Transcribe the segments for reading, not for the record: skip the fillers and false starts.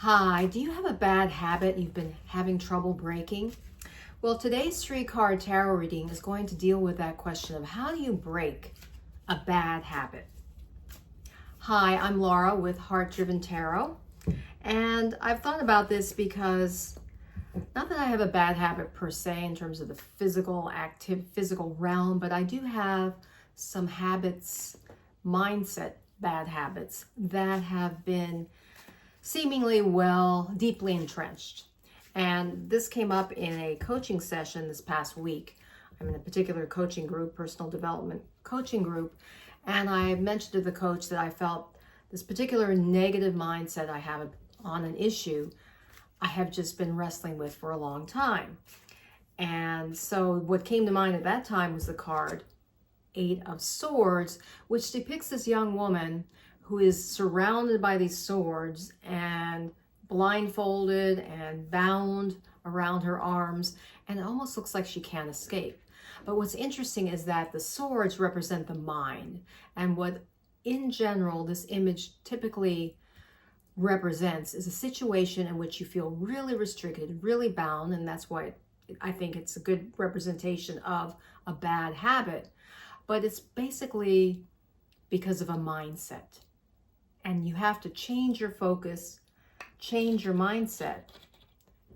Hi, do you have a bad habit you've been having trouble breaking? Well, today's three-card tarot reading is going to deal with that question of how do you break a bad habit? Hi, I'm Laura with Heart Driven Tarot, and I've thought about this because not that I have a bad habit per se in terms of the physical realm, but I do have some habits, mindset bad habits that have been seemingly deeply entrenched. And this came up in a coaching session this past week. I'm in a particular coaching group, personal development coaching group, and I mentioned to the coach that I felt this particular negative mindset I have on an issue I have just been wrestling with for a long time. And so what came to mind at that time was the card Eight of Swords, which depicts this young woman who is surrounded by these swords and blindfolded and bound around her arms, and it almost looks like she can't escape. But what's interesting is that the swords represent the mind, and what in general this image typically represents is a situation in which you feel really restricted, really bound, and that's why I think it's a good representation of a bad habit. But it's basically because of a mindset. And you have to change your focus, change your mindset,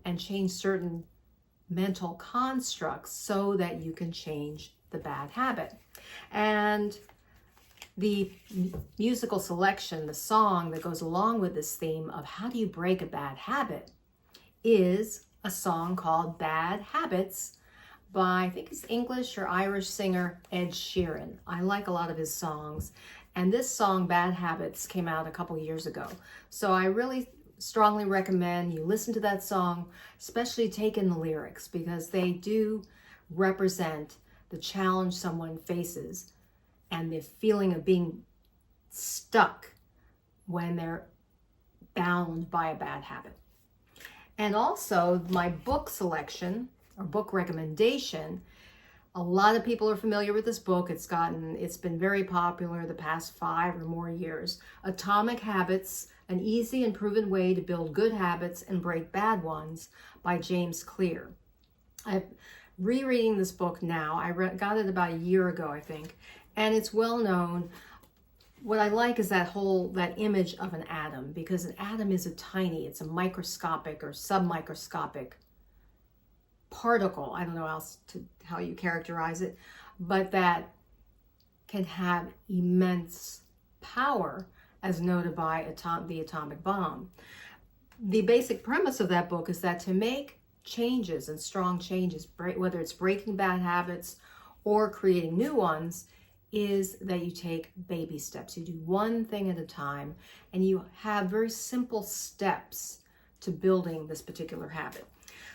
and change certain mental constructs so that you can change the bad habit. And the musical selection, the song that goes along with this theme of how do you break a bad habit, is a song called Bad Habits by, I think it's English or Irish singer Ed Sheeran. I like a lot of his songs. And this song, Bad Habits, came out a couple years ago. So I really strongly recommend you listen to that song, especially take in the lyrics, because they do represent the challenge someone faces and the feeling of being stuck when they're bound by a bad habit. And also my book selection or book recommendation, a lot of people are familiar with this book. It's been very popular the past 5 or more years. Atomic Habits, An Easy and Proven Way to Build Good Habits and Break Bad Ones by James Clear. I'm rereading this book now. I got it about a year ago, I think, and it's well known. What I like is that image of an atom, because an atom is it's a microscopic or submicroscopic particle, I don't know how you characterize it, but that can have immense power as noted by the atomic bomb. The basic premise of that book is that to make changes and strong changes, whether it's breaking bad habits or creating new ones, is that you take baby steps. You do one thing at a time, and you have very simple steps to building this particular habit.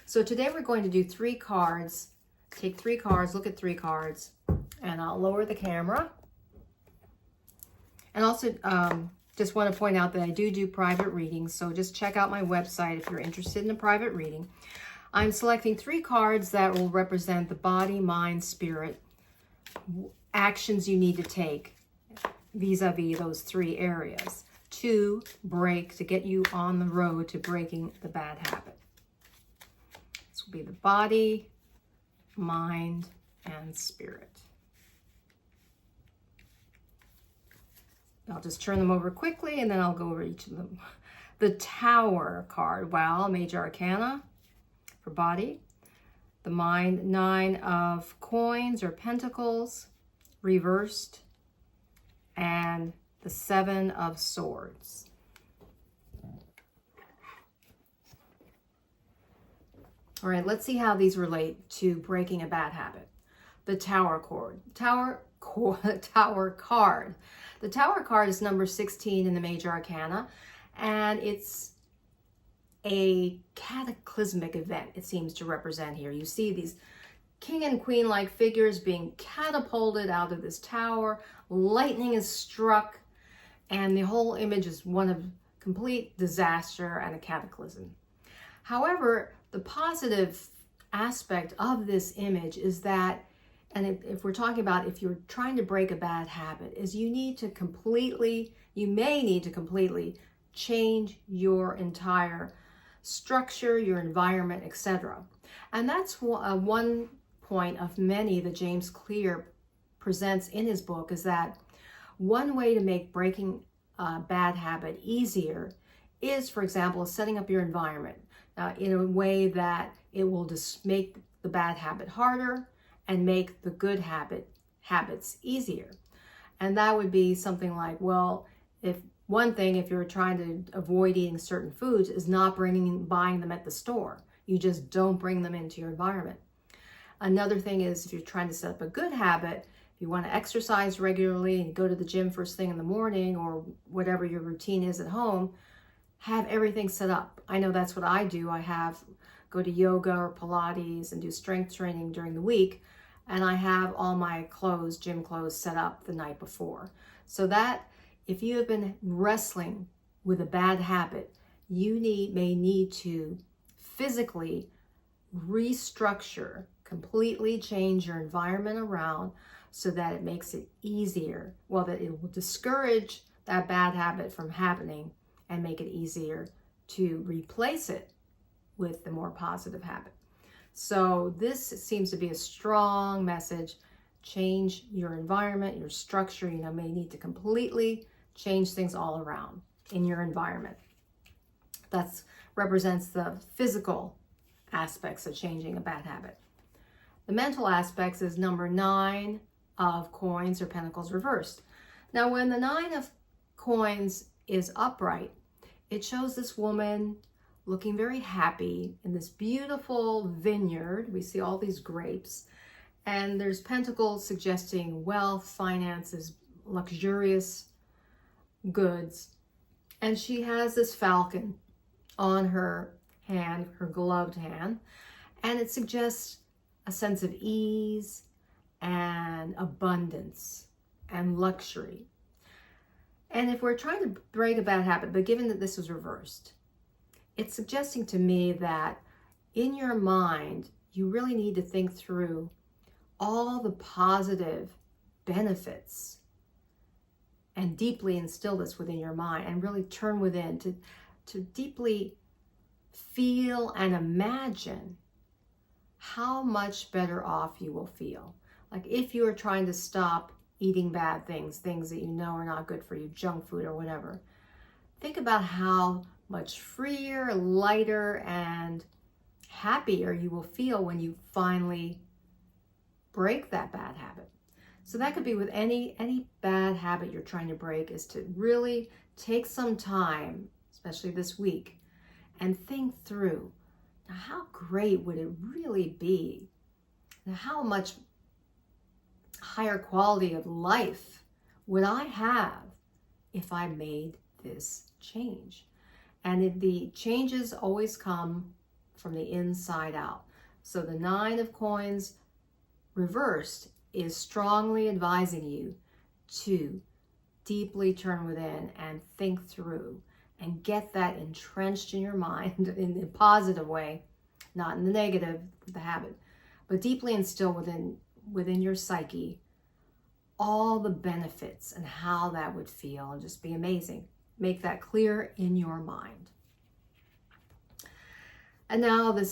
So today we're going to do 3 cards, take 3 cards, look at 3 cards, and I'll lower the camera. And also just want to point out that I do private readings, so just check out my website if you're interested in a private reading. I'm selecting 3 cards that will represent the body, mind, spirit, actions you need to take vis-a-vis those 3 areas to get you on the road to breaking the bad habit. This will be the body, mind, and spirit. I'll just turn them over quickly and then I'll go over each of them. The Tower card, Major Arcana for body. The mind, 9 of Coins or Pentacles, reversed. And the 7 of Swords. All right, let's see how these relate to breaking a bad habit. The Tower card. The Tower card is number 16 in the Major Arcana, and it's a cataclysmic event, it seems to represent here. You see these king and queen-like figures being catapulted out of this tower. Lightning is struck, and the whole image is one of complete disaster and a cataclysm. However, the positive aspect of this image is that, and if we're talking about if you're trying to break a bad habit, is you may need to completely change your entire structure, your environment, etc. And that's one point of many that James Clear presents in his book, is that one way to make breaking a bad habit easier is, for example, setting up your environment in a way that it will just make the bad habit harder and make the good habits easier. And that would be something like, well, if you're trying to avoid eating certain foods, is not buying them at the store. You just don't bring them into your environment. Another thing is, if you're trying to set up a good habit, if you want to exercise regularly and go to the gym first thing in the morning, or whatever your routine is at home, have everything set up. I know that's what I do. I go to yoga or Pilates and do strength training during the week, and I have all my clothes, gym clothes, set up the night before. So that if you have been wrestling with a bad habit, you may need to physically restructure, completely change your environment around so that it makes it easier. Well, that it will discourage that bad habit from happening and make it easier to replace it with the more positive habit. So this seems to be a strong message. Change your environment, your structure. You may need to completely change things all around in your environment. That represents the physical aspects of changing a bad habit. The mental aspects is number 9 of coins or pentacles reversed. Now, when the 9 of coins is upright, it shows this woman looking very happy in this beautiful vineyard. We see all these grapes, and there's pentacles suggesting wealth, finances, luxurious goods. And she has this falcon on her hand, her gloved hand, and it suggests a sense of ease and abundance and luxury. And if we're trying to break a bad habit, but given that this was reversed, it's suggesting to me that in your mind, you really need to think through all the positive benefits and deeply instill this within your mind, and really turn within to deeply feel and imagine how much better off you will feel. Like if you are trying to stop eating bad things that you know are not good for you, junk food or whatever, think about how much freer, lighter, and happier you will feel when you finally break that bad habit. So that could be with any bad habit you're trying to break, is to really take some time, especially this week, and think through, now how great would it really be? Now how much higher quality of life would I have if I made this change? And the changes always come from the inside out. So the 9 of coins reversed is strongly advising you to deeply turn within and think through and get that entrenched in your mind in a positive way, not in the negative, the habit, but deeply instill within your psyche all the benefits and how that would feel, and just be amazing. Make that clear in your mind. And now the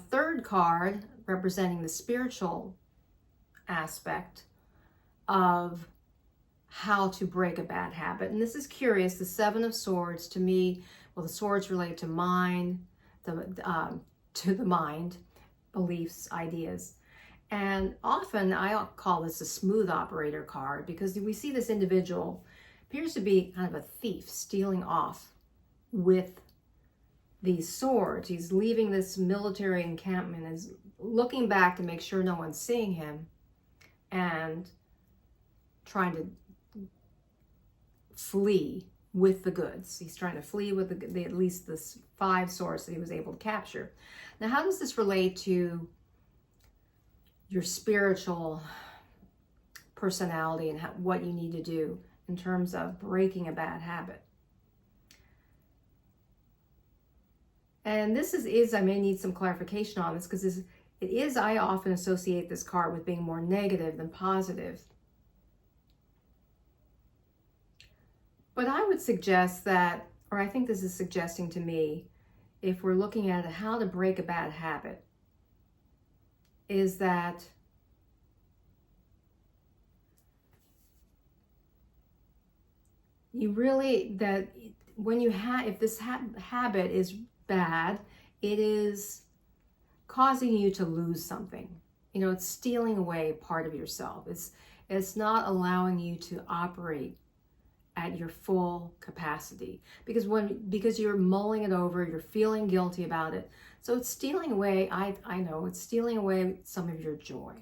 third card, representing the spiritual aspect of how to break a bad habit. And this is curious. The 7 of Swords, to me, well, the swords relate to mind, to the mind, beliefs, ideas. And often I call this a smooth operator card, because we see this individual appears to be kind of a thief, stealing off with these swords. He's leaving this military encampment, is looking back to make sure no one's seeing him, and trying to flee with the goods. He's trying to flee with at least the 5 swords that he was able to capture. Now, how does this relate to your spiritual personality and what you need to do in terms of breaking a bad habit? And this is I may need some clarification on this, because I often associate this card with being more negative than positive. But I would suggest that, or I think this is suggesting to me, if we're looking at how to break a bad habit, is that you really, that when you have, if this habit is bad, it is causing you to lose something. You know, it's stealing away part of yourself. It's not allowing you to operate at your full capacity, because you're mulling it over, you're feeling guilty about it. So it's stealing away, I know, it's stealing away some of your joy.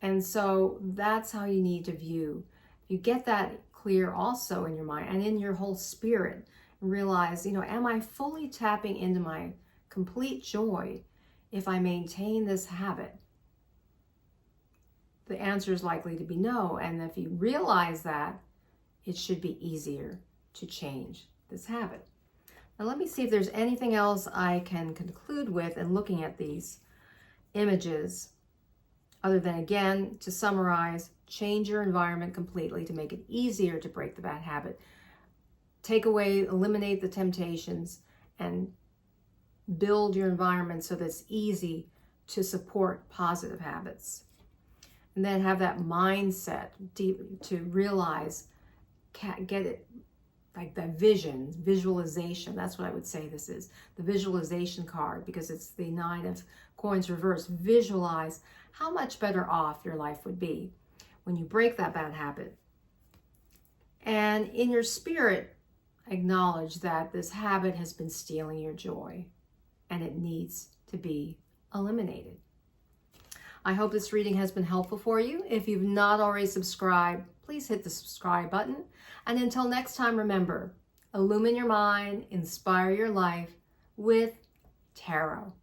And so that's how you need to view. You get that clear also in your mind and in your whole spirit, and realize, you know, am I fully tapping into my complete joy if I maintain this habit? The answer is likely to be no. And if you realize that, it should be easier to change this habit. Now let me see if there's anything else I can conclude with in looking at these images, other than, again, to summarize, change your environment completely to make it easier to break the bad habit. Take away, eliminate the temptations, and build your environment so that it's easy to support positive habits. And then have that mindset to realize, get it, like that vision, visualization. That's what I would say this is, the visualization card, because it's the 9 of coins reversed. Visualize how much better off your life would be when you break that bad habit. And in your spirit, acknowledge that this habit has been stealing your joy and it needs to be eliminated. I hope this reading has been helpful for you. If you've not already subscribed, please hit the subscribe button. And until next time, remember, illumine your mind, inspire your life with tarot.